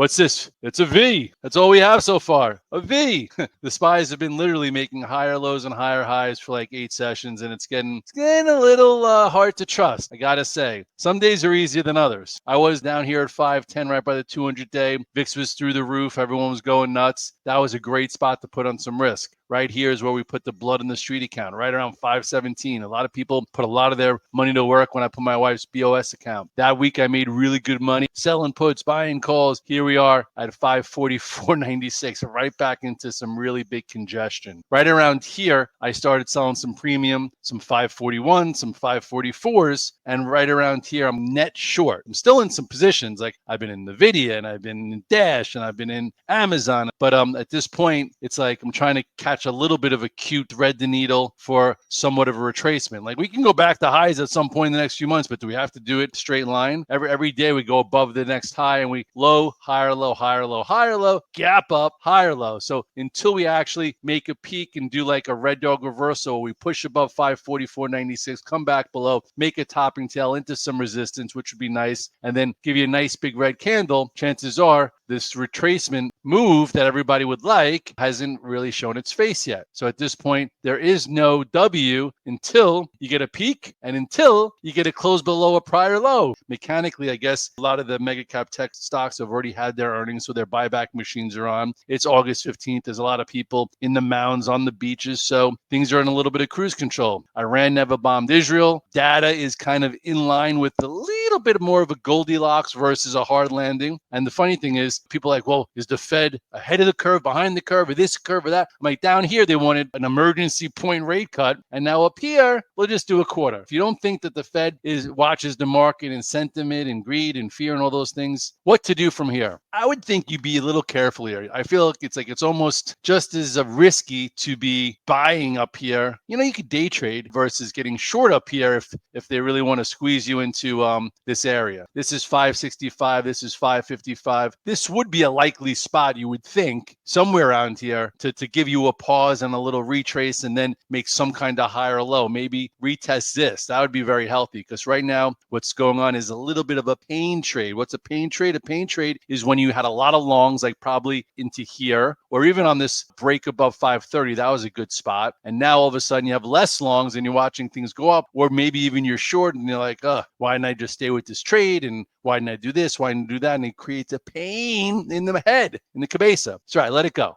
What's this? It's a V. That's all we have so far. A V. The spies have been literally making higher lows and higher highs for like 8 sessions, and it's getting a little hard to trust. I gotta say, some days are easier than others. I was down here at 510 right by the 200-day. VIX was through the roof. Everyone was going nuts. That was a great spot to put on some risk. Right here is where we put the blood in the street account, right around 517. A lot of people put a lot of their money to work when I put my wife's BOS account. That week I made really good money selling puts, buying calls. Here we are at 544.96, right back into some really big congestion. Right around here, I started selling some premium, some 541, some 544s, and right around here, I'm net short. I'm still in some positions, like I've been in NVIDIA and I've been in Dash and I've been in Amazon, but at this point, it's like I'm trying to catch a little bit of a cute thread the needle for somewhat of a retracement. Like we can go back to highs at some point in the next few months, but do we have to do it straight line? Every day we go above the next high and we low, higher, low, higher, low, higher, low, gap up, higher, low. So until we actually make a peak and do like a red dog reversal, we push above 544.96, come back below, make a topping tail into some resistance, which would be nice, and then give you a nice big red candle. Chances are this retracement move that everybody would like hasn't really shown its face yet. So at this point, there is no W until you get a peak and until you get a close below a prior low. Mechanically, I guess a lot of the mega cap tech stocks have already had their earnings, so their buyback machines are on. It's August 15th. There's a lot of people in the mounds, on the beaches, so things are in a little bit of cruise control. Iran never bombed Israel. Data is kind of in line with a little bit more of a Goldilocks versus a hard landing. And the funny thing is, people are like, well, is the Fed ahead of the curve, behind the curve, or this curve, or that? I'm like, down here, they wanted an emergency point rate cut. And now up here, we'll just do a quarter. If you don't think that the Fed watches the market and sentiment and greed and fear and all those things, what to do from here? I would think you'd be a little careful here. I feel like it's almost just as risky to be buying up here. You know, you could day trade versus getting short up here if they really want to squeeze you into this area. This is 565. This is 555. This would be a likely spot, you would think, somewhere around here to give you a pause and a little retrace and then make some kind of higher low. Maybe retest this. That would be very healthy because right now what's going on is a little bit of a pain trade. What's a pain trade? A pain trade is when you had a lot of longs, like probably into here, or even on this break above 530, that was a good spot. And now all of a sudden you have less longs and you're watching things go up, or maybe even you're short and you're like, why didn't I just stay with this trade? And why didn't I do this? Why didn't I do that? And it creates a pain in the head, in the cabeza. So I let it go.